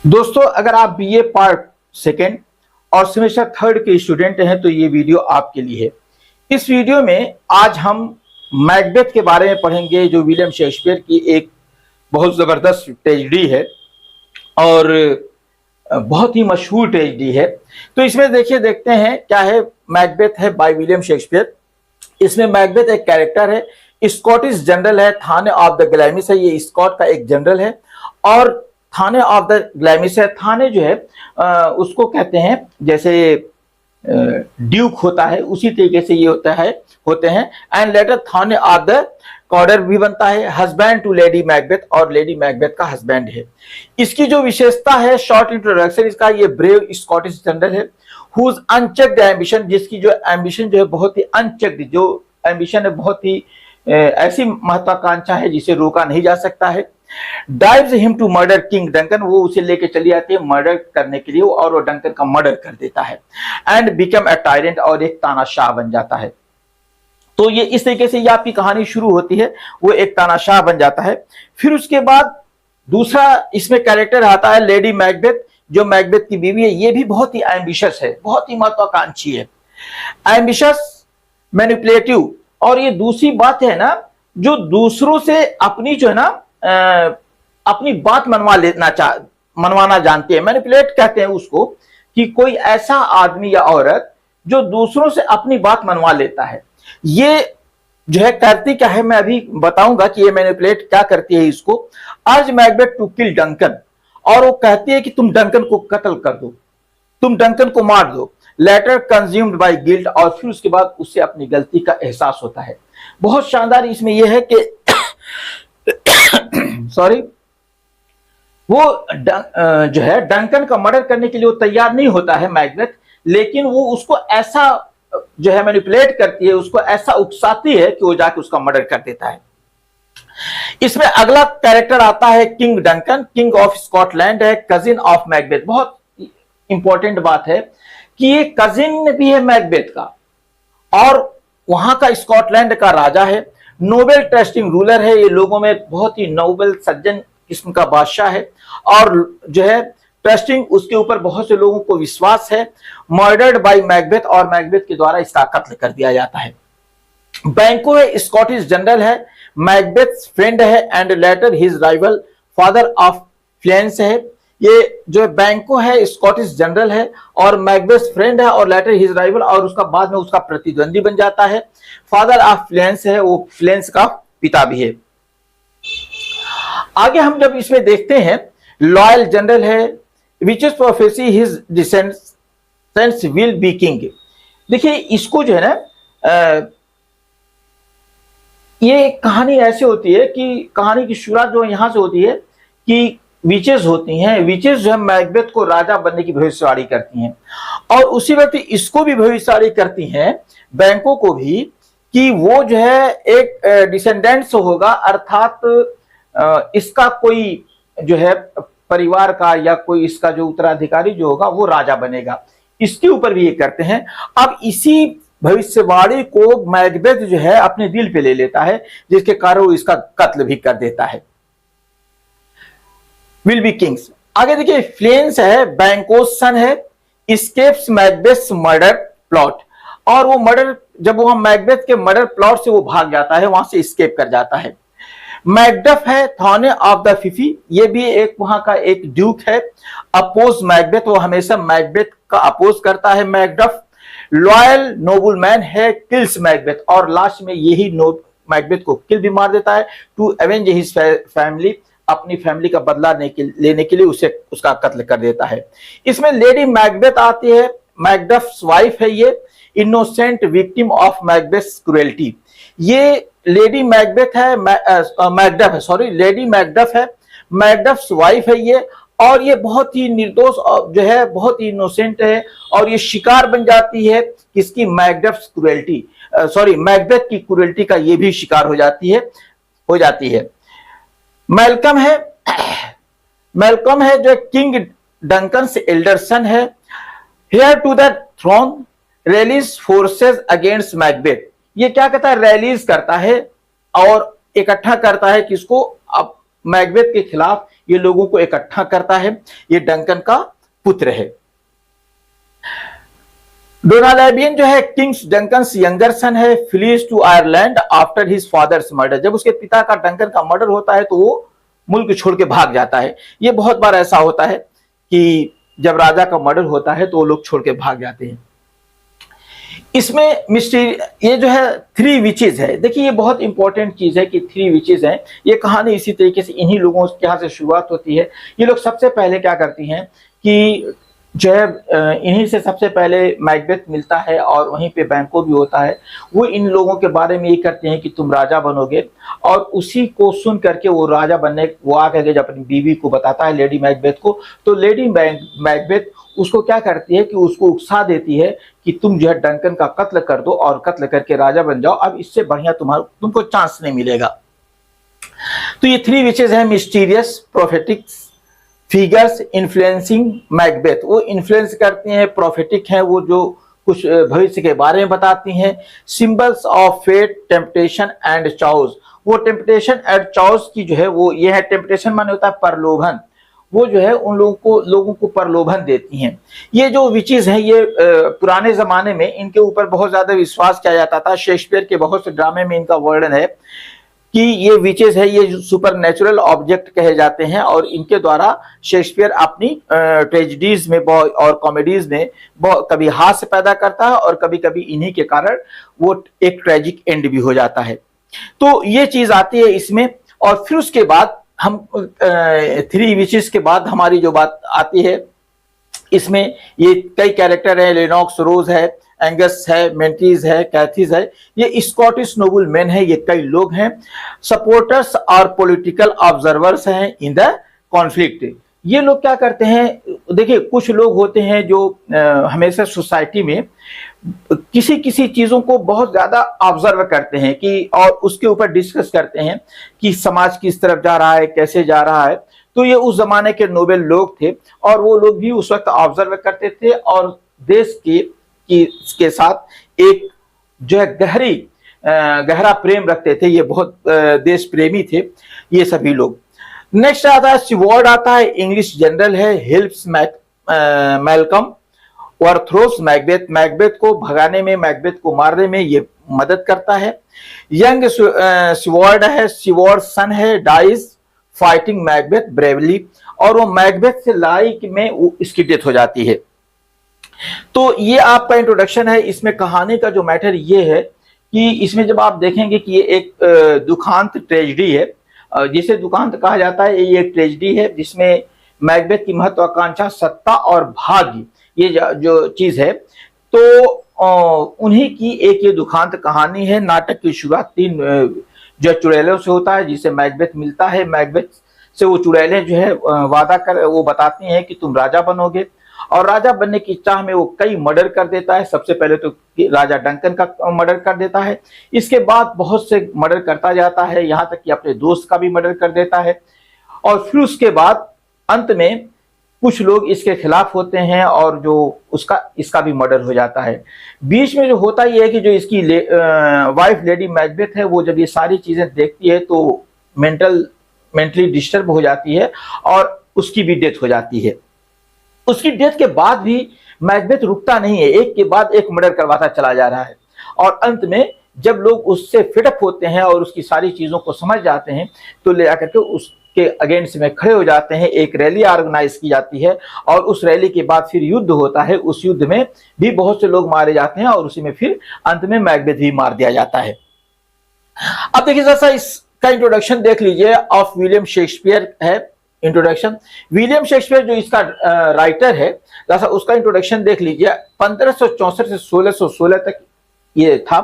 दोस्तों, अगर आप बीए पार्ट सेकेंड और सेमेस्टर थर्ड के स्टूडेंट हैं तो ये वीडियो आपके लिए है। इस वीडियो में आज हम मैकबेथ के बारे में पढ़ेंगे, जो विलियम शेक्सपियर की एक बहुत जबरदस्त ट्रेजेडी है और बहुत ही मशहूर ट्रेजेडी है। तो इसमें देखते हैं क्या है। मैकबेथ है बाय विलियम शेक्सपियर। इसमें मैकबेथ एक कैरेक्टर है, स्कॉटिश जनरल है, थाने ऑफ द ग्लैमिस है। ये स्कॉट का एक जनरल है और थाने ऑफ द ग्लैमिस है। थाने जो है उसको कहते हैं जैसे ड्यूक होता है, उसी तरीके से ये होते हैं। And later thane of the Cawdor भी बनता है। हस्बैंड टू लेडी मैकबेथ, और लेडी मैकबेथ का हस्बैंड है। इसकी जो विशेषता है, शॉर्ट इंट्रोडक्शन इसका, ये ब्रेव स्कॉटिश जनरल है हुज अनचेक्ड एम्बिशन, जिसकी जो एम्बिशन जो है बहुत ही अनचेक्ड, जो एम्बिशन है बहुत ही ऐसी महत्वाकांक्षा है जिसे रोका नहीं जा सकता है। Drives him to murder King Duncan, वो उसे लेके चली आती है मर्डर करने के लिए और वो डंकन का मर्डर कर देता है। एंड बिकम अ टायरेंट, और एक तानाशाह बन जाता है। तो ये इस तरीके से ये आपकी कहानी शुरू होती है, वो एक तानाशाह बन जाता है। फिर उसके बाद दूसरा इसमें कैरेक्टर आता है लेडी मैकबेथ, जो मैकबेथ की बीवी है। ये भी बहुत ही एम्बिशियस है, बहुत ही महत्वाकांक्षी है, एम्बिशियस, मैनिपुलेटिव। और ये दूसरी बात है ना, जो दूसरों से अपनी जो है ना अपनी बात मनवाना जानती है। मैनिपुलेट कहते हैं उसको, कि कोई ऐसा आदमी या औरत जो दूसरों से अपनी बात मनवा लेता है। ये जो है करती क्या है, मैं अभी बताऊंगा कि ये मैनिपुलेट क्या करती है इसको। अर्ज मैकबेथ टू किल डंकन, और वो कहती है कि तुम डंकन को कत्ल कर दो, तुम डंकन को मार दो। लेटर कंज्यूम्ड बाय गिल्ट, और फिर उसके बाद उससे अपनी गलती का एहसास होता है। बहुत शानदार इसमें यह है कि सॉरी, वो जो है डंकन का मर्डर करने के लिए वो तैयार नहीं होता है मैकबेथ, लेकिन वो उसको ऐसा जो है मैनिपुलेट करती है, उसको ऐसा उकसाती है कि वो जाके उसका मर्डर कर देता है। इसमें अगला कैरेक्टर आता है king Duncan, king of Scotland है, कजिन ऑफ मैकबेथ। बहुत इंपॉर्टेंट बात है कि ये कजिन भी है मैकबेथ का और वहां का स्कॉटलैंड का राजा है। नोबेल ट्रस्टिंग रूलर है, ये लोगों में बहुत ही नोबेल सज्जन किस्म का बादशाह है और जो है ट्रस्टिंग, उसके ऊपर बहुत से लोगों को विश्वास है। मर्डर्ड बाय मैकबेथ, और मैकबेथ के द्वारा इसका कत्ल कर दिया जाता है। बैंको है, स्कॉटिश जनरल है, मैकबेथ फ्रेंड है and later his rival, father of Fleance है। ये जो बैंको है स्कॉटिश जनरल है और मैकबेथ फ्रेंड है और लेटर हिज राइवल, और उसका बाद में उसका प्रतिद्वंदी बन जाता है। फादर ऑफ फ्लेंस है, वो फ्लेंस का पिता भी है। आगे हम जब इसमें देखते हैं, लॉयल जनरल है, witches prophecy his descendants will be king. देखिए इसको जो है ना, ये कहानी ऐसे होती है कि कहानी की शुरुआत जो यहां से होती है कि विचेस होती हैं। विचेस जो है मैकबेथ को राजा बनने की भविष्यवाणी करती हैं और उसी वक्त इसको भी भविष्यवाणी करती हैं, बैंकों को भी, कि वो जो है एक डिसेंडेंट्स होगा, अर्थात इसका कोई जो है परिवार का या कोई इसका जो उत्तराधिकारी जो होगा वो राजा बनेगा। इसके ऊपर भी ये करते हैं। अब इसी भविष्यवाणी को मैकबेथ जो है अपने दिल पे ले लेता है, जिसके कारण वो इसका कत्ल भी कर देता है। Will be Kings. आगे देखिए, फ्लेंस है, बैंकोस सन है, एस्केप्स मैकबेथ मर्डर प्लॉट, और वो मर्डर, जब वो मैकबेथ के मर्डर प्लॉट से वो भाग जाता है, वहां से एस्केप कर जाता है। मैकडफ है, थाने ऑफ द फिफी, ये भी एक वहां का एक ड्यूक है। अपोज मैकबेथ, वो हमेशा मैकबेथ का अपोज करता है मैकडफ। लॉयल नोबल मैन है, किल्स मैकबेथ, और लास्ट में यही मैकबेथ को किल भी मार देता है। टू एवेंज हिज फैमिली, अपनी फैमिली का बदला लेने के लिए उसे उसका कत्ल कर देता है। इसमें लेडी मैकबेथ आती है, मैकडफ्स वाइफ है ये, innocent victim of Macbeth cruelty. ये लेडी मैकबेथ है, मैकडफ है, सॉरी, लेडी मैकडफ है, मैकडफ्स वाइफ है ये, और ये बहुत ही निर्दोष जो है, बहुत ही इनोसेंट है, और ये शिकार बन जाती है किसकी, मैकडफ्स क्रुएल्टी, सॉरी, मैकबेथ की क्रुएल्टी का ये भी शिकार हो जाती है। मैल्कम है जो किंग डंकन से एल्डर सन है। Heir to the throne, rallies forces against Macbeth. ये क्या कहता है, रैलीज करता है और इकट्ठा करता है किसको, अब मैकबेथ के खिलाफ ये लोगों को इकट्ठा करता है। ये डंकन का पुत्र है। डोनाल्ड जो है किंग्स डंकन यंगर सन है, flees to Ireland after his father's murder. जब उसके पिता का डंकन का मर्डर होता है तो वो मुल्क छोड़ के भाग जाता है। ये बहुत बार ऐसा होता है कि जब राजा का मर्डर होता है तो वो लोग छोड़ के भाग जाते हैं। इसमें मिस्ट्री ये जो है थ्री विचेज है। देखिए ये बहुत इंपॉर्टेंट चीज है कि थ्री विचेज है। ये कहानी इसी तरीके से इन्हीं लोगों के यहाँ से शुरुआत होती है। ये लोग सबसे पहले क्या करती हैं कि जो है इन्हीं से सबसे पहले मैकबेथ मिलता है और वहीं पे बैंको भी होता है। वो इन लोगों के बारे में ये करते हैं कि तुम राजा बनोगे, और उसी को सुन करके वो राजा बनने वो आकर के जब अपनी बीवी को बताता है, लेडी मैकबेथ को, तो लेडी मैकबेथ उसको क्या करती है कि उसको उकसा देती है कि तुम जो है डंकन का कत्ल कर दो और कत्ल करके राजा बन जाओ, अब इससे बढ़िया तुमको चांस नहीं मिलेगा। तो ये थ्री विचेज है, mysterious, prophetic figures influencing Macbeth. वो इन्फ्लुएंस करती हैं, प्रोफेटिक हैं, वो जो कुछ भविष्य के बारे में बताती हैं। Symbols of fate, temptation and choice. वो टेम्पटेशन एंड चॉइस की जो है वो ये है, टेम्पटेशन माने होता है प्रलोभन, वो जो है उन लोगों को प्रलोभन देती हैं। ये जो विचेस हैं ये पुराने जमाने में इनके ऊपर बहुत ज्यादा विश्वास किया जाता था। शेक्सपियर के बहुत से ड्रामे में इनका वर्णन है कि ये विचेस है, ये सुपर नेचुरल ऑब्जेक्ट कहे जाते हैं, और इनके द्वारा शेक्सपियर अपनी ट्रेजेडीज में और कॉमेडीज में कभी हास्य पैदा करता है और कभी कभी इन्हीं के कारण वो एक ट्रेजिक एंड भी हो जाता है। तो ये चीज आती है इसमें। और फिर उसके बाद हम थ्री विचेस के बाद हमारी जो बात आती है इसमें ये कई कैरेक्टर है, लेनॉक्स रोज है, एंगस है, मेंटीज है, कैथीज है, ये स्कॉटिश नोबल मैन है, ये कई लोग हैं। सपोर्टर्स और पॉलिटिकल ऑब्जर्वर्स हैं इन द कॉन्फ्लिक्ट। ये लोग क्या करते हैं, देखिए कुछ लोग होते हैं जो हमेशा सोसाइटी में किसी किसी चीजों को बहुत ज्यादा ऑब्जर्व करते हैं कि और उसके ऊपर डिस्कस करते हैं कि समाज किस तरफ जा रहा है, कैसे जा रहा है। तो ये उस जमाने के नोबेल लोग थे और वो लोग भी उस वक्त ऑब्जर्व करते थे और देश के साथ एक जो है गहरा प्रेम रखते थे। ये बहुत देश प्रेमी थे ये सभी लोग। नेक्स्ट आता है सिवॉर्ड आता है, इंग्लिश जनरल है, हेल्प्स मैल्कम वर्थरोस मैकबेथ को भगाने में, मैकबेथ को मारने में ये मदद करता है। यंग सिवॉर्ड है, सिवॉर्ड सन है, डाइज फाइटिंग मैकबेथ ब्रेवली, और वो मैकबेथ से लड़ाई में इसकी डेथ हो जाती है। तो ये आपका इंट्रोडक्शन है। इसमें कहानी का जो मैटर ये है कि इसमें जब आप देखेंगे कि ये एक दुखांत ट्रेजेडी है, जिसे दुखांत कहा जाता है, ये एक ट्रेजेडी है जिसमें मैकबेथ की महत्वाकांक्षा, सत्ता और भाग्य, ये जो चीज है, तो उन्हीं की एक ये दुखांत कहानी है। नाटक की शुरुआत 3 जो चुड़ैलों से होता है, जिसे मैकबेथ मिलता है। मैकबेथ से वो चुड़ैलें जो है वादा कर वो बताती हैं कि तुम राजा बनोगे, और राजा बनने की चाह में वो कई मर्डर कर देता है। सबसे पहले तो राजा डंकन का मर्डर कर देता है, इसके बाद बहुत से मर्डर करता जाता है, यहाँ तक कि अपने दोस्त का भी मर्डर कर देता है। और फिर उसके बाद अंत में कुछ लोग इसके खिलाफ होते हैं और जो इसका भी मर्डर हो जाता है। बीच में जो होता ही है कि जो इसकी वाइफ लेडी मैकबेथ है, वो जब ये सारी चीजें देखती है तो मेंटली डिस्टर्ब हो जाती है और उसकी भी डेथ हो जाती है। उसकी डेथ के बाद भी मैकबेथ रुकता नहीं है, एक के बाद एक मर्डर करवाता चला जा रहा है। और अंत में जब लोग उससे फिटअप होते हैं और उसकी सारी चीजों को समझ जाते हैं तो ले आकर के उसके अगेंस्ट में खड़े हो जाते हैं। एक रैली ऑर्गेनाइज की जाती है और उस रैली के बाद फिर युद्ध होता है। उस युद्ध में भी बहुत से लोग मारे जाते हैं और उसी में फिर अंत में मैकबेथ भी मार दिया जाता है। अब देखिए जैसा इसका इंट्रोडक्शन देख लीजिए, ऑफ विलियम शेक्सपियर है इंट्रोडक्शन। विलियम शेक्सपियर जो इसका राइटर है, जैसा उसका इंट्रोडक्शन देख लीजिए। 1564 से 1616 तक ये था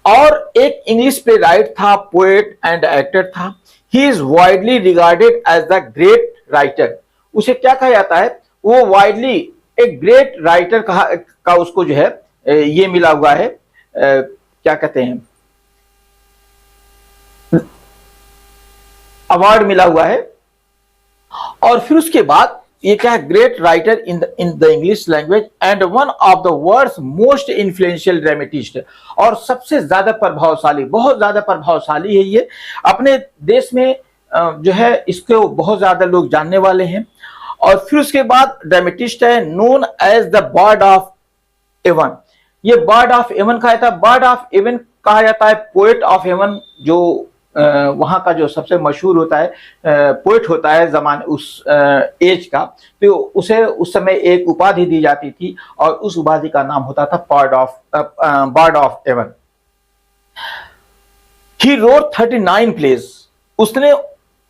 और एक इंग्लिश प्ले राइट था, पोएट एंड एक्टर था। He is widely regarded as the great writer. उसे क्या कहा जाता है, वो वाइडली एक ग्रेट राइटर का उसको जो है ये मिला हुआ है, क्या कहते हैं, अवार्ड मिला हुआ है। और फिर उसके बाद ये क्या है, great writer in the English language and one of the world's most influential dramatist. और सबसे ज्यादा प्रभावशाली, बहुत ज्यादा प्रभावशाली है ये। अपने देश में जो है इसको बहुत ज्यादा लोग जानने वाले हैं। और फिर उसके बाद ड्रामेटिस्ट है known as the bard of Avon. ये बर्ड ऑफ एवन कहा जाता है। बर्ड ऑफ एवन कहा जाता है पोएट ऑफ एवन, जो वहां का जो सबसे मशहूर होता है पोएट होता है जमाने उस एज का, तो उसे उस समय एक उपाधि दी जाती थी और उस उपाधि का नाम होता था bard of Avon. He wrote 39 plays, उसने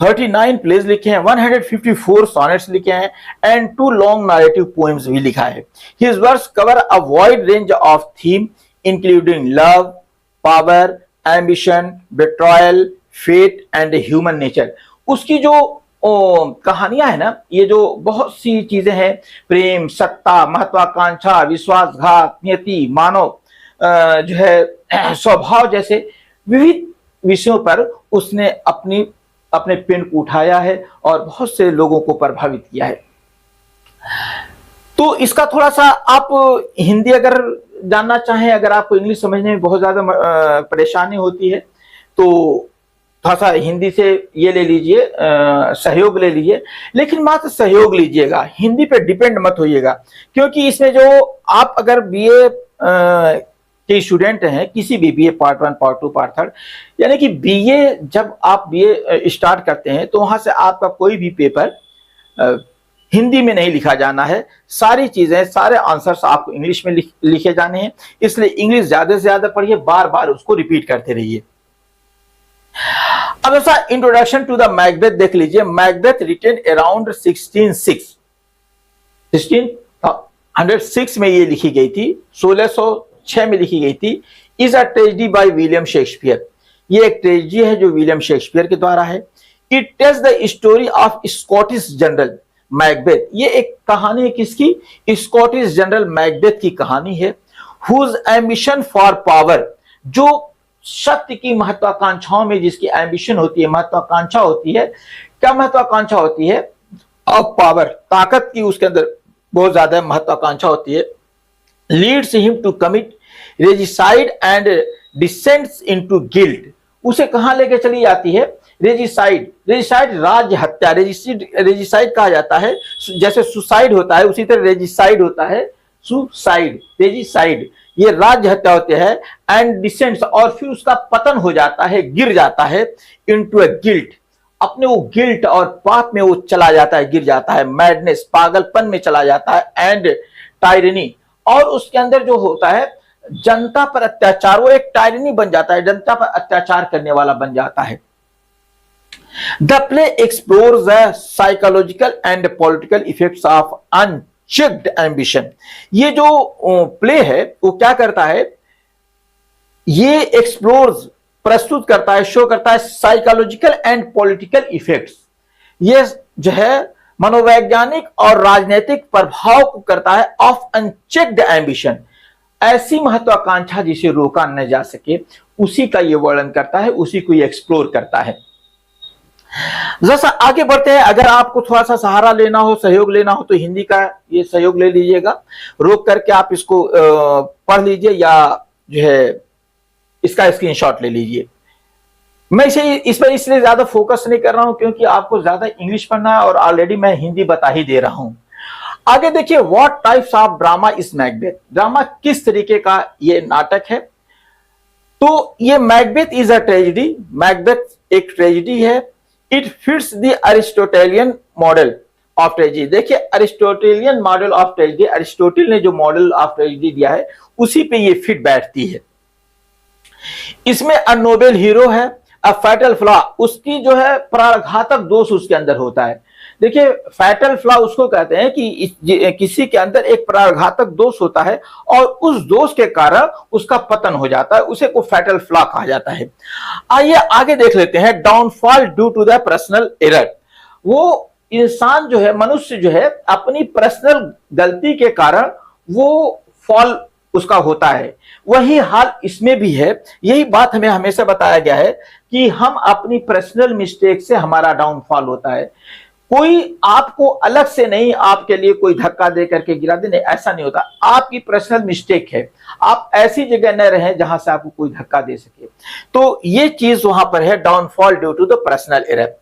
39 प्लेज लिखे हैं, 154 सॉनेट्स लिखे हैं एंड 2 लॉन्ग नरेटिव पोएम्स भी लिखा है। His works cover a wide range of theme including love, power, ambition, betrayal, fate and human nature. उसकी जो कहानियां है ना, ये जो बहुत सी चीजें हैं, प्रेम, सत्ता, महत्वाकांक्षा, विश्वासघात, नियति, मानव जो है स्वभाव जैसे विविध विषयों पर उसने अपने पेन को उठाया है और बहुत से लोगों को प्रभावित किया है। तो इसका थोड़ा सा आप हिंदी अगर जानना चाहें, अगर आपको इंग्लिश समझने में बहुत ज्यादा परेशानी होती है तो थोड़ा सा हिंदी से ये ले लीजिए, सहयोग ले लीजिए, लेकिन मात्र सहयोग लीजिएगा, हिंदी पे डिपेंड मत होइएगा। क्योंकि इसमें जो आप अगर बीए के स्टूडेंट हैं, किसी भी बीए पार्ट 1, पार्ट 2, पार्ट 3, यानी कि बीए जब आप बीए स्टार्ट करते हैं तो वहां से आपका कोई भी पेपर हिंदी में नहीं लिखा जाना है। सारी चीजें, सारे आंसर्स आपको इंग्लिश में लिखे जाने हैं। इसलिए इंग्लिश ज्यादा से ज्यादा पढ़िए, बार बार उसको रिपीट करते रहिए। अब ऐसा इंट्रोडक्शन टू द मैकबेथ देख लीजिए। मैकबेथ रिटन अराउंड 1606 में ये लिखी गई थी, 1606 में लिखी गई थी। Is a tragedy by William Shakespeare. ये एक ट्रेजेडी है जो विलियम शेक्सपियर के द्वारा है। It tells the story of Scottish general Macbeth. ये एक कहानी है किसकी? स्कॉटिश जनरल मैकबेथ की कहानी है। हुज एम्बिशन फॉर पावर, जो सत्य की महत्वाकांक्षाओं में जिसकी एम्बिशन होती है, महत्वाकांक्षा होती है। क्या महत्वाकांक्षा होती है? ऑफ पावर, ताकत की उसके अंदर बहुत ज्यादा महत्वाकांक्षा होती है। Leads him to commit regicide and descends into guilt. उसे कहां लेके चली जाती है? रेजिसाइड, रेजिसाइड राज्य हत्या, रेजिसाइड कहा जाता है। जैसे सुसाइड होता है उसी तरह रेजिसाइड होता है, सुसाइड, रेजिसाइड, ये राज्य हत्या होती है। एंड डिसेंट्स, और फिर उसका पतन हो जाता है, गिर जाता है। इनटू अ गिल्ट, अपने वो गिल्ट और पाप में वो चला जाता है, गिर जाता है। मैडनेस, पागलपन में चला जाता है। एंड टायरनी, और उसके अंदर जो होता है जनता पर अत्याचार, वो एक टायरनी बन जाता है, जनता पर अत्याचार करने वाला बन जाता है। The play explores the psychological and political effects of unchecked ambition. ये जो प्ले है वो क्या करता है? ये एक्सप्लोर्स, प्रस्तुत करता है, शो करता है साइकोलॉजिकल एंड पॉलिटिकल इफेक्ट्स। ये जो है मनोवैज्ञानिक और राजनीतिक प्रभाव को करता है ऑफ अनचेक्ड एम्बिशन। ऐसी महत्वाकांक्षा जिसे रोका न जा सके, उसी का ये वर्णन करता है, उसी को ये एक्सप्लोर करता है। जैसा आगे बढ़ते हैं, अगर आपको थोड़ा सा सहारा लेना हो, सहयोग लेना हो, तो हिंदी का ये सहयोग ले लीजिएगा, रोक करके आप इसको पढ़ लीजिए या जो है इसका स्क्रीनशॉट ले लीजिए। मैं इस पर इसलिए ज्यादा फोकस नहीं कर रहा हूं क्योंकि आपको ज्यादा इंग्लिश पढ़ना है और ऑलरेडी मैं हिंदी बता ही दे रहा हूं। आगे देखिए, what types of drama is Macbeth. Drama किस तरीके का ये नाटक है? तो ये Macbeth is a tragedy. Macbeth एक ट्रेजेडी है। It fits the Aristotelian model of tragedy. देखिए, Aristotelian model of tragedy, Aristotle ने जो मॉडल ऑफ ट्रेजेडी दिया है उसी पे ये फिट बैठती है। इसमें अ नोबेल हीरो है, अ फैटल फ्लॉ, उसकी जो है प्राणघातक दोष उसके अंदर होता है। देखिए, फैटल फ्लॉ उसको कहते हैं कि किसी के अंदर एक प्राणघातक दोष होता है और उस दोष के कारण उसका पतन हो जाता है, उसे को फैटल फ्लॉ कहा जाता है। आइए आगे देख लेते हैं। Downfall due to the personal error. वो इंसान जो है, मनुष्य जो है, अपनी पर्सनल गलती के कारण वो फॉल उसका होता है। वही हाल इसमें भी है। यही बात हमें हमेशा बताया गया है कि हम अपनी पर्सनल मिस्टेक से हमारा डाउनफॉल होता है। कोई आपको अलग से नहीं, आपके लिए कोई धक्का दे करके गिरा दे, नहीं, ऐसा नहीं होता। आपकी पर्सनल मिस्टेक है। आप ऐसी जगह न रहें जहां से आपको कोई धक्का दे सके। तो ये चीज वहां पर है, downfall due to the personal error.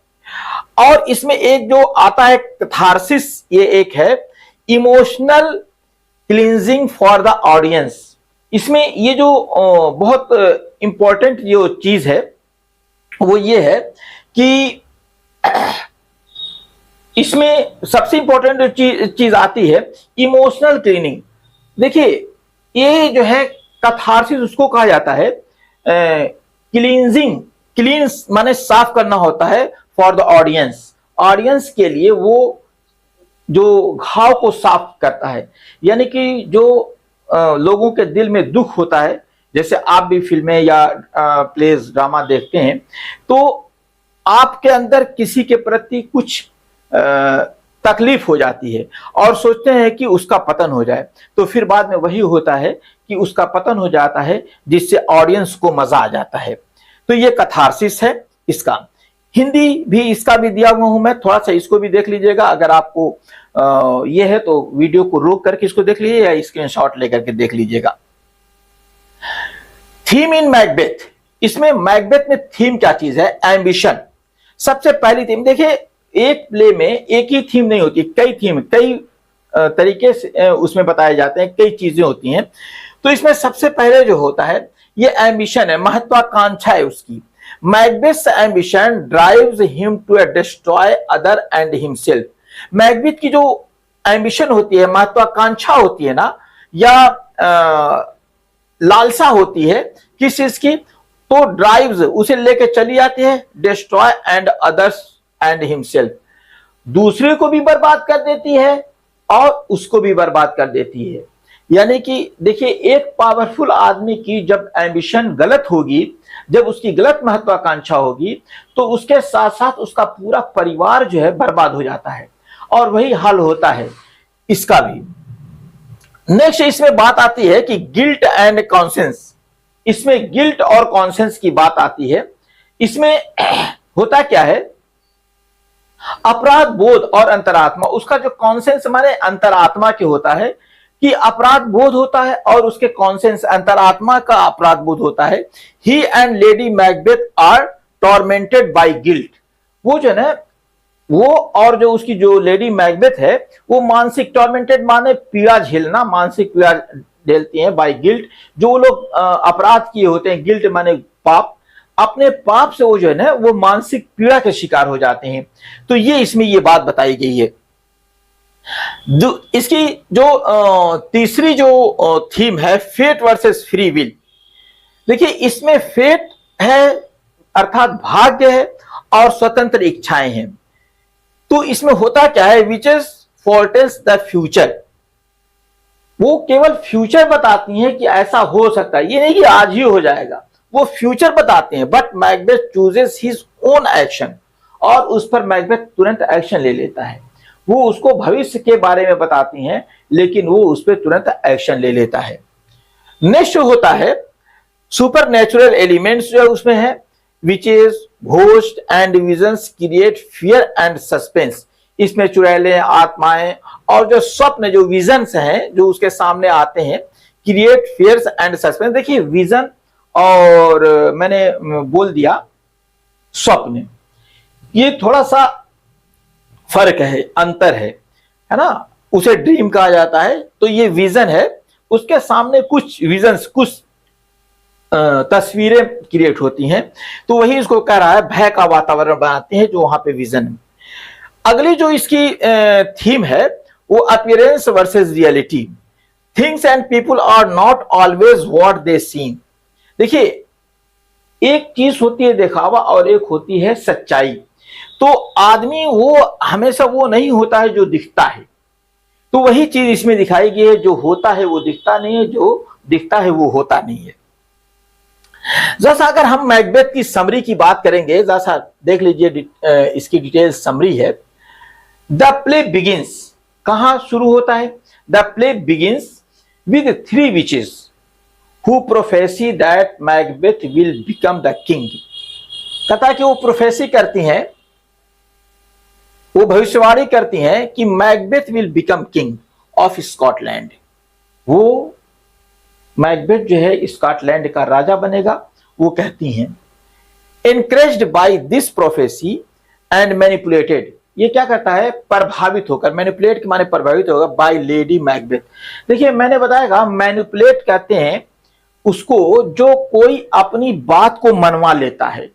और इसमें एक जो आता है कैथारसिस, ये एक है emotional cleansing for the audience. इसमें ये जो बहुत इंपॉर्टेंट जो चीज है वो ये है कि इसमें सबसे इंपॉर्टेंट जो चीज आती है इमोशनल क्लीनिंग। देखिए ये जो है कैथारसिस उसको कहा जाता है, क्लींजिंग, क्लींस माने साफ करना होता है, फॉर द ऑडियंस, ऑडियंस के लिए वो जो घाव को साफ करता है। यानी कि जो लोगों के दिल में दुख होता है, जैसे आप भी फिल्में या प्लेस ड्रामा देखते हैं तो आपके अंदर किसी के प्रति कुछ तकलीफ हो जाती है और सोचते हैं कि उसका पतन हो जाए, तो फिर बाद में वही होता है कि उसका पतन हो जाता है, जिससे ऑडियंस को मजा आ जाता है। तो ये कैथारसिस है इसका। हिंदी भी इसका भी दिया हुआ हूं मैं, थोड़ा सा इसको भी देख लीजिएगा। अगर आपको ये है तो वीडियो को रोक करके इसको देख लीजिए या स्क्रीनशॉट लेकर के देख लीजिएगा। थीम इन मैकबेथ, इसमें मैकबेथ में थीम क्या चीज है? एम्बिशन। सबसे पहली थीम देखिए, एक प्ले में एक ही थीम नहीं होती, कई थीम, कई तरीके से उसमें बताए जाते हैं, कई चीजें होती हैं। तो इसमें सबसे पहले जो होता है ये एम्बिशन है, महत्वाकांक्षा है उसकी। Macbeth's ambition drives him to destroy other and himself. Macbeth की जो एम्बिशन होती है, महत्वाकांक्षा होती है ना, या लालसा होती है किस चीज की, तो ड्राइव्स उसे लेके चली आती है, destroy and others and himself, दूसरे को भी बर्बाद कर देती है और उसको भी बर्बाद कर देती है। यानी कि देखिए एक पावरफुल आदमी की जब एम्बिशन गलत होगी, जब उसकी गलत महत्वाकांक्षा होगी, तो उसके साथ साथ उसका पूरा परिवार जो है बर्बाद हो जाता है, और वही हाल होता है इसका भी। नेक्स्ट इसमें बात आती है कि गिल्ट एंड कॉन्सेंस। इसमें गिल्ट और कॉन्सेंस की बात आती है। इसमें होता क्या है, अपराध बोध और अंतरात्मा। उसका जो कॉन्सेंस माने अंतरात्मा के होता है कि अपराध बोध होता है, और उसके कॉन्सेंस अंतरात्मा का अपराध बोध होता है। He and Lady Macbeth are tormented by guilt. वो जो है ना, वो और जो उसकी जो लेडी मैकबेथ है वो मानसिक, टॉर्मेंटेड माने पीड़ा झेलना, मानसिक पीड़ा झेलती हैं, बाय गिल्ट। जो वो लोग अपराध किए होते हैं, गिल्ट माने पाप, अपने पाप से वो जो है ना वो मानसिक पीड़ा के शिकार हो जाते हैं। तो ये इसमें ये बात बताई गई है। इसकी जो तीसरी जो थीम है फेट वर्सेस फ्री विल। देखिए इसमें फेट है अर्थात भाग्य है और स्वतंत्र इच्छाएं हैं। तो इसमें होता क्या है, विच इज फोरटेल्स द फ्यूचर। वो केवल फ्यूचर बताती हैं कि ऐसा हो सकता है, ये नहीं कि आज ही हो जाएगा, वो फ्यूचर बताते हैं। But Macbeth chooses his own action, और उस पर मैकबेथ तुरंत एक्शन ले लेता है। वो उसको भविष्य के बारे में बताती हैं लेकिन वो उस पर तुरंत एक्शन ले लेता है। नेक्स्ट होता है सुपर नेचुरल एलिमेंट्स जो उसमें है, which is ghost and visions create fear and suspense. इसमें चुड़ैलें, आत्माएं और जो स्वप्न, जो विजन्स हैं जो उसके सामने आते हैं, क्रिएट फियर्स एंड सस्पेंस। देखिए विजन और मैंने बोल दिया स्वप्न, ये थोड़ा सा फर्क है, अंतर है ना। उसे ड्रीम कहा जाता है, तो ये विजन है, उसके सामने कुछ विजन्स, कुछ तस्वीरें क्रिएट होती हैं, तो वही इसको कह रहा है, भय का वातावरण बनाते हैं जो वहां पे विजन है। अगली जो इसकी थीम है वो appearance versus reality. Things and people are not always what they seem. देखिए एक चीज होती है दिखावा और एक होती है सच्चाई। तो आदमी वो हमेशा वो नहीं होता है जो दिखता है, तो वही चीज इसमें दिखाई गई है, जो होता है वो दिखता नहीं है, जो दिखता है वो होता नहीं है। जैसा अगर हम मैकबेथ की समरी की बात करेंगे, जैसा देख लीजिए, इसकी डिटेल समरी है। द प्ले बिगिंस, कहां शुरू होता है? The play begins with 3 witches who prophecy that Macbeth will become the king. कहता है कि वो प्रोफेसी करती हैं, वो भविष्यवाणी करती हैं कि Macbeth will become king of Scotland. वो मैकबेथ जो है स्कॉटलैंड का राजा बनेगा, वो कहती हैं। Encouraged by this prophecy and manipulated, ये क्या करता है, प्रभावित होकर, मैनिपुलेट के माने प्रभावित होगा, बाय लेडी मैकबेथ। देखिए मैंने बताया मैनिपुलेट कहते हैं उसको जो कोई अपनी बात को मनवा लेता है।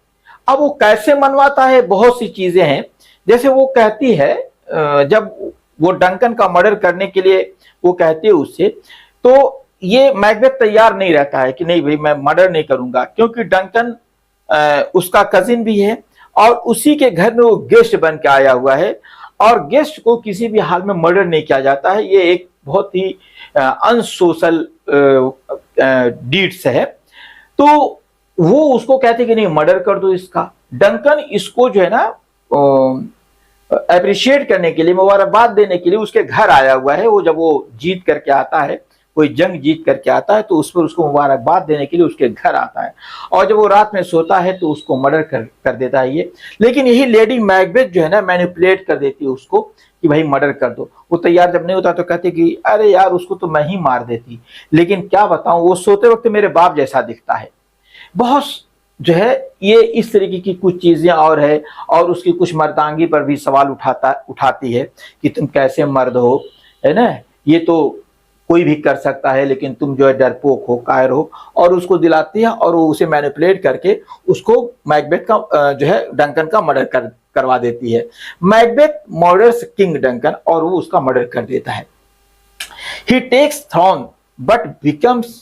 अब वो कैसे मनवाता है, बहुत सी चीजें हैं। जैसे वो कहती है जब वो डंकन का मर्डर करने के लिए वो कहती है उससे, तो ये मैकबेथ तैयार नहीं रहता है कि नहीं भाई मैं मर्डर नहीं करूंगा, क्योंकि डंकन उसका कजिन भी है और उसी के घर में वो गेस्ट बन के आया हुआ है, और गेस्ट को किसी भी हाल में मर्डर नहीं किया जाता है। ये एक बहुत ही अनसोशल डीड्स है। तो वो उसको कहते कि नहीं मर्डर कर दो इसका। डंकन इसको जो है ना अप्रिशिएट करने के लिए, मुबारकबाद देने के लिए उसके घर आया हुआ है। वो जब वो जीत करके आता है, कोई जंग जीत करके आता है, तो उस पर उसको मुबारकबाद देने के लिए उसके घर आता है, और जब वो रात में सोता है तो उसको मर्डर कर देता है ये। लेकिन यही लेडी मैकबेथ जो है ना मैनिपुलेट कर देती है उसको कि भाई मर्डर कर दो। वो तैयार जब नहीं होता तो कहते कि अरे यार उसको तो मैं ही मार देती, लेकिन क्या बताऊं वो सोते वक्त मेरे बाप जैसा दिखता है। बहुत जो है ये इस तरीके की कुछ चीजें और है, और उसकी कुछ मर्दांगी पर भी सवाल उठाती है कि तुम कैसे मर्द हो, है ना, ये तो कोई भी कर सकता है, लेकिन तुम जो है डरपोक हो, कायर हो, और उसको दिलाती है, और वो उसे मैनिपुलेट करके उसको मैकबेथ का जो है डंकन का मर्डर करवा देती है। मैकबेथ मर्डर्स किंग डंकन, और वो उसका मर्डर कर देता है। He takes throne but becomes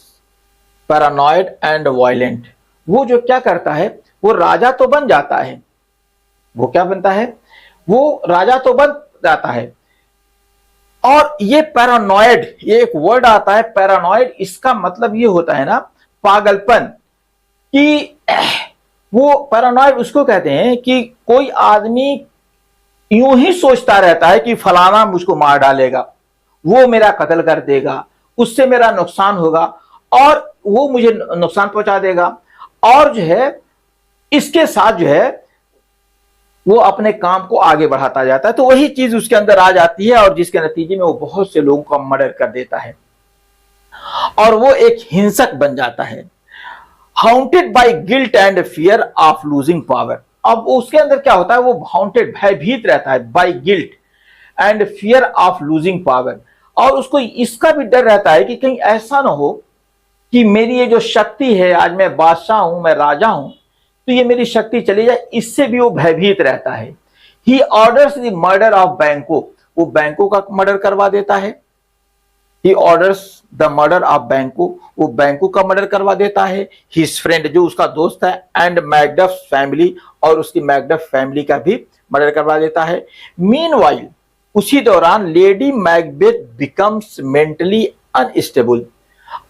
paranoid and violent. वो जो क्या करता है, वो राजा तो बन जाता है, वो क्या बनता है, वो राजा तो बन जाता है, और ये पैरानॉइड, ये एक वर्ड आता है पैरानॉइड, इसका मतलब ये होता है ना पागलपन, कि वो पैरानॉइड उसको कहते हैं कि कोई आदमी यूं ही सोचता रहता है कि फलाना मुझको मार डालेगा, वो मेरा कत्ल कर देगा, उससे मेरा नुकसान होगा, और वो मुझे नुकसान पहुंचा देगा, और जो है इसके साथ जो है वो अपने काम को आगे बढ़ाता जाता है। तो वही चीज उसके अंदर आ जाती है, और जिसके नतीजे में वो बहुत से लोगों का मर्डर कर देता है, और वो एक हिंसक बन जाता है। Haunted by guilt and fear of losing power. अब उसके अंदर क्या होता है, वो हाउंटेड, भयभीत रहता है, by guilt and fear of losing power, और उसको इसका भी डर रहता है कि कहीं ऐसा ना हो कि मेरी ये जो शक्ति है, आज मैं बादशाह हूं, मैं राजा हूं, तो ये मेरी शक्ति चली जाए, इससे भी वो भयभीत रहता है। ही ऑर्डर्स द मर्डर ऑफ बैंको, वो बैंको का मर्डर करवा देता है। ही ऑर्डर्स द मर्डर ऑफ बैंको, वो बैंको का मर्डर करवा देता है। हिज फ्रेंड, जो उसका दोस्त है, एंड मैकडफ फैमिली, और उसकी मैकडफ फैमिली का भी मर्डर करवा देता है। मीनवाइल, उसी दौरान lady Macbeth becomes mentally unstable,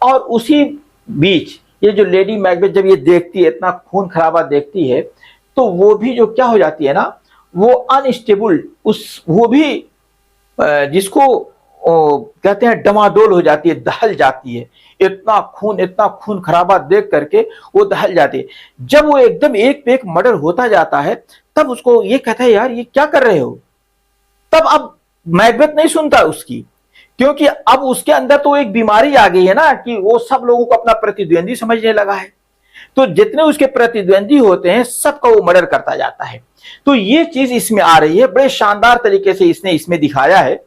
और उसी बीच ये जो लेडी मैकबेथ जब ये देखती है, इतना खून खराबा देखती है, तो वो भी जो क्या हो जाती है ना, वो अनस्टेबल, वो भी जिसको कहते हैं डमाडोल हो जाती है, दहल जाती है। इतना खून खराबा देख करके वो दहल जाती है। जब वो एकदम एक पे एक मर्डर होता जाता है, तब उसको ये कहता है यार ये क्या कर रहे हो। तब अब मैकबेथ नहीं सुनता उसकी, क्योंकि अब उसके अंदर तो एक बीमारी आ गई है ना, कि वो सब लोगों को अपना प्रतिद्वंदी समझने लगा है। तो जितने उसके प्रतिद्वंदी होते हैं सबका वो मर्डर करता जाता है। तो ये चीज इसमें आ रही है, बड़े शानदार तरीके से इसने इसमें दिखाया है।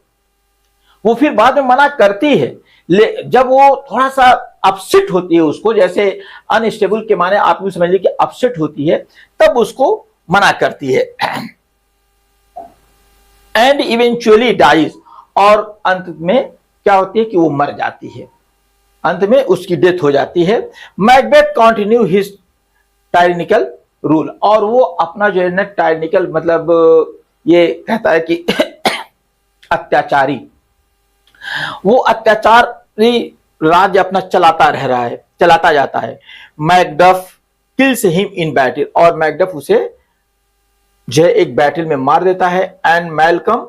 वो फिर बाद में मना करती है, जब वो थोड़ा सा अपसेट होती है उसको, जैसे अनस्टेबल के माने आप भी समझ लीजिए कि अपसेट होती है, तब उसको मना करती है। एंड इवेंचुअली डाइज, और अंत में क्या होती है कि वो मर जाती है, अंत में उसकी डेथ हो जाती है। मैकबेथ कंटिन्यू हिज टायरेनिकल रूल, और वो अपना जो है ना टायरेनिकल मतलब ये कहता है कि अत्याचारी, वो अत्याचारी राज्य अपना चलाता जाता है। Macduff kills him in battle, और मैकडफ उसे जो है एक बैटल में मार देता है। And Malcolm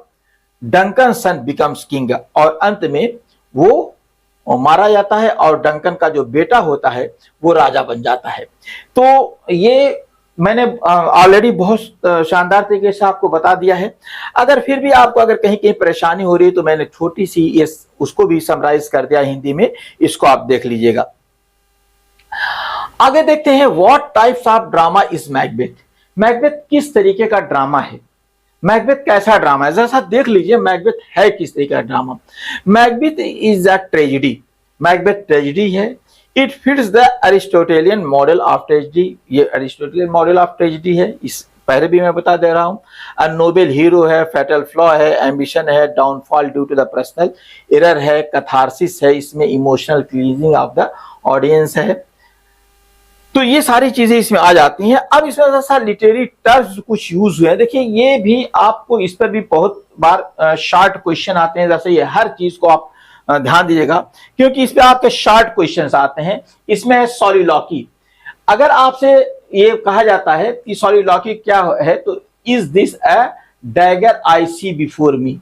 Duncan son becomes king, और अंत में वो मारा जाता है, और डंकन का जो बेटा होता है वो राजा बन जाता है। तो ये मैंने ऑलरेडी बहुत शानदार तरीके से आपको बता दिया है। अगर फिर भी आपको अगर कहीं कहीं परेशानी हो रही है, तो मैंने छोटी सी उसको भी समराइज कर दिया हिंदी में, इसको आप देख लीजिएगा। आगे देखते हैं what types of drama is Macbeth. Macbeth किस तरीके का ड्रामा है। मैकबेथ कैसा ड्रामा है, जैसा देख लीजिए मैकबेथ है किस तरीके का ड्रामा। Macbeth is a tragedy, Macbeth tragedy है। It fits the Aristotelian model of tragedy, ये अरिस्टोटेलियन मॉडल ऑफ ट्रेजेडी है, इस पहले भी मैं बता दे रहा हूं। अ नोबेल हीरो है, फैटल फ्लॉ है, एम्बिशन है, downfall due to the personal error है, कथारसिस है, इसमें emotional cleansing of the audience है। तो ये सारी चीजें इसमें आ जाती हैं। अब इसमें ऐसा लिटरेरी टर्म्स कुछ यूज हुए हैं, देखिए ये भी आपको इस पर भी बहुत बार शॉर्ट क्वेश्चन आते हैं, जैसे ये हर चीज को आप ध्यान दीजिएगा क्योंकि इस पे आपके शॉर्ट क्वेश्चंस आते हैं। इसमें है सॉलिलॉकी। अगर आपसे ये कहा जाता है कि सॉलिलॉकी क्या है, तो is this a dagger I see before me,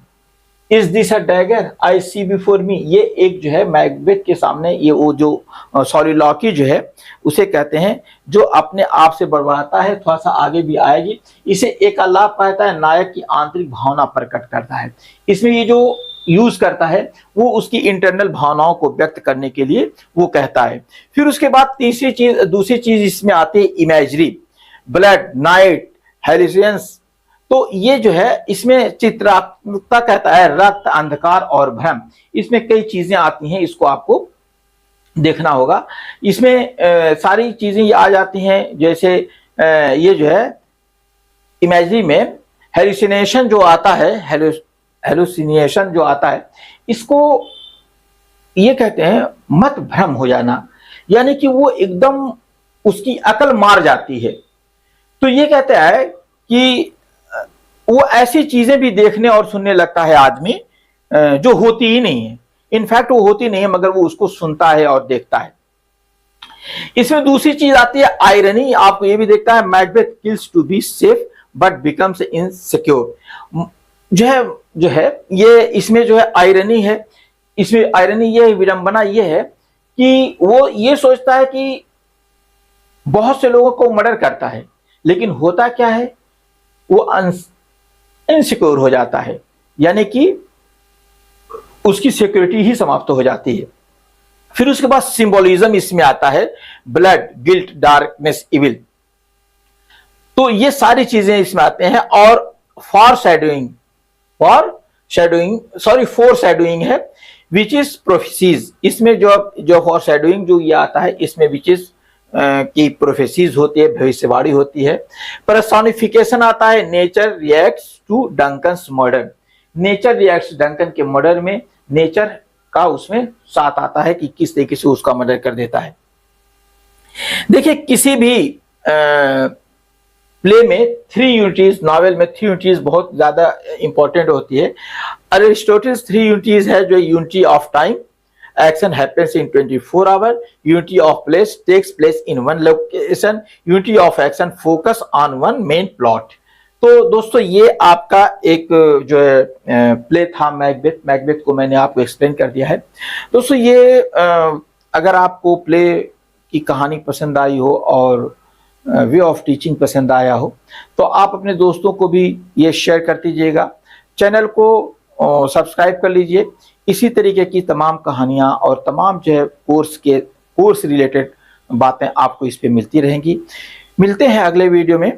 is this a dagger I see before me, ये एक जो है मैकबेथ के सामने ये वो जो सॉलिलॉकी जो है उसे कहते हैं, जो अपने आप से बड़बड़ाता है, थोड़ा सा आगे भी आएगी। इसे एक आलाप कहता है, नायक की आंतरिक भावना प्रकट करता है। इसमें ये जो यूज करता है वो उसकी इंटरनल भावनाओं को व्यक्त करने के लिए वो कहता है। फिर उसके बाद दूसरी चीज इसमें आती है इमेजरी, ब्लड, नाइट, हेलिसियंस। तो ये जो है इसमें चित्रात्मकता कहता है, रक्त, अंधकार और भ्रम, इसमें कई चीजें आती हैं, इसको आपको देखना होगा। इसमें सारी चीजें ये आ जाती हैं, जैसे ये जो है इमेजरी में हेलुसिनेशन जो आता है, हेलुसिनेशन जो आता है, इसको ये कहते हैं मत भ्रम हो जाना, यानी कि वो एकदम उसकी अकल मार जाती है। तो ये कहता है कि वो ऐसी चीजें भी देखने और सुनने लगता है आदमी जो होती ही नहीं है, इनफैक्ट वो होती नहीं है मगर वो उसको सुनता है और देखता है। इसमें दूसरी चीज आती है आयरनी, आपको ये भी देखता है, Macbeth kills to be safe but becomes insecure. जो है ये इसमें जो है आयरनी है, इसमें आयरनी ये विडंबना ये है कि वो ये सोचता है कि बहुत से लोगों को मर्डर करता है, लेकिन होता क्या है, वो इनसिक्योर हो जाता है, यानी कि उसकी सिक्योरिटी ही समाप्त हो जाती है। फिर उसके बाद सिंबोलिज्म इसमें आता है, ब्लड, गिल्ट, डार्कनेस, इविल। तो ये सारी चीजें इसमें आते हैं। और फॉर शेडोइंग है, विच इज प्रोफेसीज। इसमें जो फॉर शेडोइंग जो ये आता है, इसमें विच इज की प्रोफेसीज होती है, भविष्यवाणी होती है। पर्सोनिफिकेशन आता है, nature reacts to Duncan's murder, nature reacts Duncan के मर्डर में नेचर का उसमें साथ आता है कि किस तरीके से उसका मर्डर कर देता है। देखिए किसी भी प्ले में 3 यूनिटीज, नॉवेल में 3 यूनिटीज बहुत ज्यादा इंपॉर्टेंट होती है। अरिस्टोटल्स 3 यूनिटीज है, जो unity of time, action happens in 24 hours, unity of place takes place in one location, unity of action focus on one main plot। तो दोस्तों ये आपका एक जो है प्ले था मैकबेथ को मैंने आपको एक्सप्लेन कर दिया है। दोस्तों ये अगर आपको प्ले की कहानी पसंद आई हो और वे ऑफ टीचिंग पसंद आया हो तो आप अपने दोस्तों को भी ये शेयर कर दीजिएगा, चैनल को सब्सक्राइब कर लीजिए। इसी तरीके की तमाम कहानियां और तमाम जो है कोर्स रिलेटेड बातें आपको इस पे मिलती रहेंगी। मिलते हैं अगले वीडियो में।